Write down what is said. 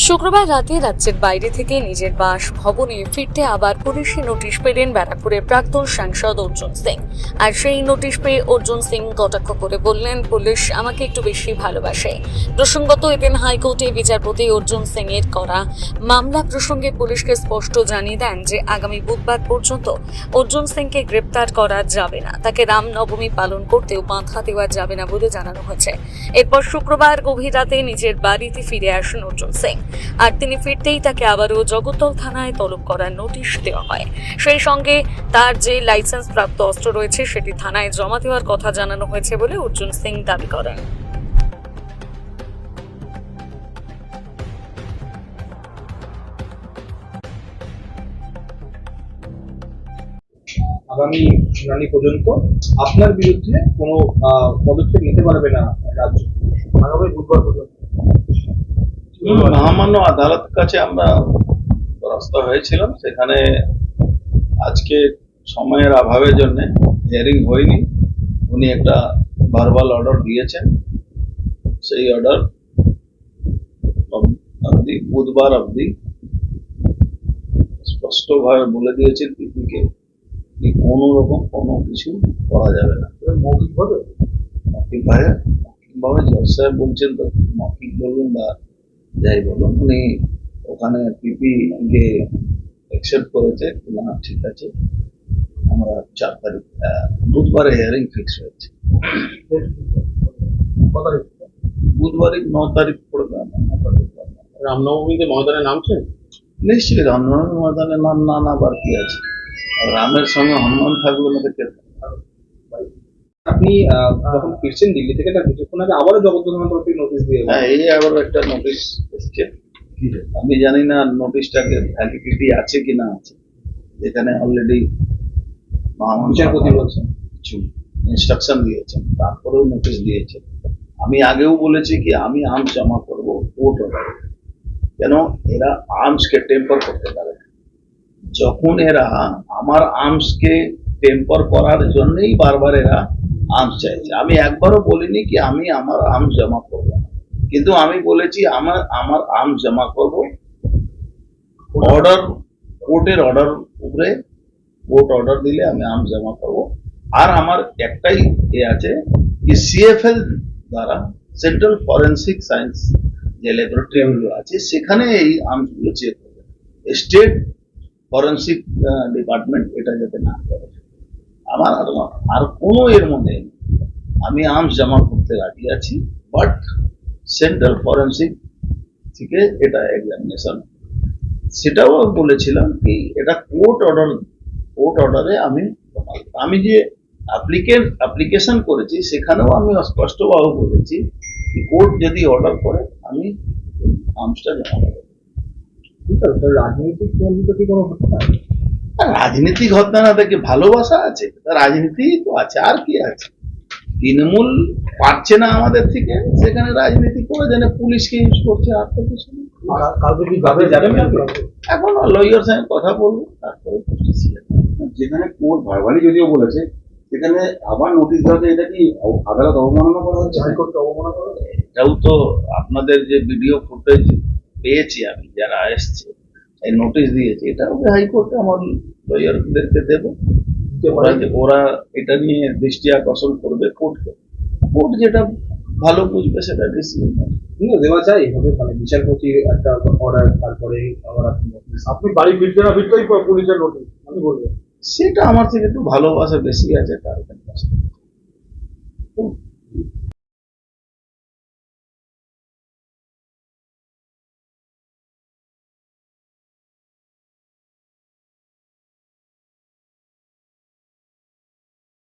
শুক্রবার রাতে রাজ্যের বাইরে থেকে নিজের বাসভবনে ফিরতে আবার পুলিশি নোটিশ পেলেন ব্যারাকপুরের প্রাক্তন সাংসদ অর্জুন সিং। আর সেই নোটিশ পেয়ে অর্জুন সিং কটাক্ষ করে বললেন, পুলিশ আমাকে একটু বেশি ভালোবাসে। প্রসঙ্গত এদিন হাইকোর্টে বিচারপতি অর্জুন সিং এর করা মামলা প্রসঙ্গে পুলিশকে স্পষ্ট জানিয়ে দেন যে আগামী বুধবার পর্যন্ত অর্জুন সিংকে গ্রেপ্তার করা যাবে না, তাকে রামনবমী পালন করতেও বাধা দেওয়া যাবে না বলে জানানো হয়েছে। এরপর শুক্রবার গভীর রাতে নিজের বাড়িতে ফিরে আসেন অর্জুন সিং। আর তিনি ফিরতেই তাকে আবারও জগদ্দল থানায় তলব করার নোটিশ দেওয়া হয়। সেই সঙ্গে তার যে লাইসেন্স প্রাপ্ত অস্ত্র রয়েছে সেটি থানায় জমা দেওয়ার কথা জানানো হয়েছে বলে অর্জুন সিং দাবি করেন। আগামী শুনানি পর্যন্ত আপনার বিরুদ্ধে কোনো পদক্ষেপ নিতে পারবে না রাজ্য আগামী বুধবার পর্যন্ত। মহামান্য আদালত কাছে আমরা দ্বারস্থ হয়েছিলাম, সেখানে আজকে সময়ের অভাবের জন্য হিয়ারিং হয়নি। উনি একটা ভার্বাল অর্ডার দিয়েছেন, সেই অর্ডার অবধি বুধবার অবধি স্পষ্টভাবে বলে দিয়েছেন পিপিকে কোন রকম কোনো কিছু করা যাবে না। মৌখিকভাবে মৌখিকভাবে জজ সাহেব বলছেন, তো মৌখিক বলুন বা যাই বলুন, উনি ওখানে পিপি কে অ্যাকসেপ্ট করেছে, না ঠিক আছে আমরা 4 তারিখ বুধবারে হিয়ারিং ফিক্স হয়েছে। বুধবারে 9 তারিখ পড়বে। রামনবমীতে ময়দানে নামছেন? নিশ্চয়ই রামনবমী ময়দানে নাম না নাবার কি আছে, রামের সঙ্গে হনুমান থাকবে না দেখে। আপনি যখন ফিরছেন দিল্লি থেকে তার কিছুক্ষণ আগে আবারও জগদ্দল থানার তরফ থেকে নোটিশ দিয়ে হ্যাঁ, এই আবার একটা নোটিশ এসছে। আমি জানি না নোটিশটাকে ভ্যালিডিটি আছে কি না আছে, যেখানে অলরেডি বিচারপতি বলছেন কিছু ইনস্ট্রাকশন দিয়েছেন, তারপরেও নোটিশ দিয়েছেন। আমি আগেও বলেছি কি আমি আর্মস জমা করবো কোর্ট অর্ডারে, কেন এরা আর্মসকে টেম্পার করতে পারে। যখন এরা আমার আর্মসকে টেম্পার করার জন্যই বারবার এরা আর্মস চাইছে। আমি একবারও বলিনি কি আমি আমার আর্মস জমা করবো না, কিন্তু আমি বলেছি আমার আর্মস জমা করব অর্ডার, কোর্টের অর্ডার উপরে। কোর্ট অর্ডার দিলে আমি আর্মস জমা করব। আর আমার একটাই আছে কি সিএফএল দ্বারা সেন্ট্রাল ফরেন্সিক সায়েন্স যে ল্যাবরেটরি গুলো আছে সেখানে এই আর্মস গুলো চেক করবে। স্টেট ফরেন্সিক ডিপার্টমেন্ট এটা যাতে না করে। আমার আর কোনো এর মধ্যে আমি আর্মস জমা করতে রাজি আছি, বাট সেন্ট্রাল ফরেন্সিক থেকে এটা এক্সামিনেশন। সেটাও বলেছিলাম কি এটা কোর্ট অর্ডারে আমি যে অ্যাপ্লিকেশন করেছি সেখানেও আমি স্পষ্টভাবে বলেছি কি কোর্ট যদি অর্ডার করে আমি আর্মসটা জমা করব। রাজনৈতিক বন্ধুত্ব কি কোনো ঘটনা? রাজনীতিক ঘটনা না থেকে ভালোবাসা আছে, রাজনীতি তো আছে, আর কি আছে। তৃণমূল পারছে না আমাদের থেকে, সেখানে রাজনীতি করে যেন পুলিশকে ইউজ করছে, আর তো কিছু নেই। কাউকে কি ভাবে যাবেন এখন লয়ার সঙ্গে কথা বলবো, তারপরে যেখানে কোর্ট ভার্বালি যদিও বলেছে, সেখানে আবার নোটিশ দেওয়া এটা কি আদালত অবমাননা করা হচ্ছে? হাইকোর্টকে অবমাননা করা হচ্ছে? এটাও তো আপনাদের যে ভিডিও ফুটেজ পেয়েছি আমি, যারা এসছে এই নোটিশ দিয়েছে, এটা হাইকোর্টে আমার লয়ারদেরকে দেবো। ওরা এটা নিয়ে দৃষ্টি আকর্ষণ করবে কোর্টকে, কোর্ট যেটা ভালো বুঝবে সেটা ডিসিশন দেওয়া যায় এভাবে, মানে বিচারপতির একটা অর্ডার, তারপরে আবার আপনি বাড়ি ফিরতে না ফিরতেই পুলিশের নোটিশ, আমি বলবো সেটা আমার থেকে একটু ভালোবাসা বেশি আছে তার কাছে।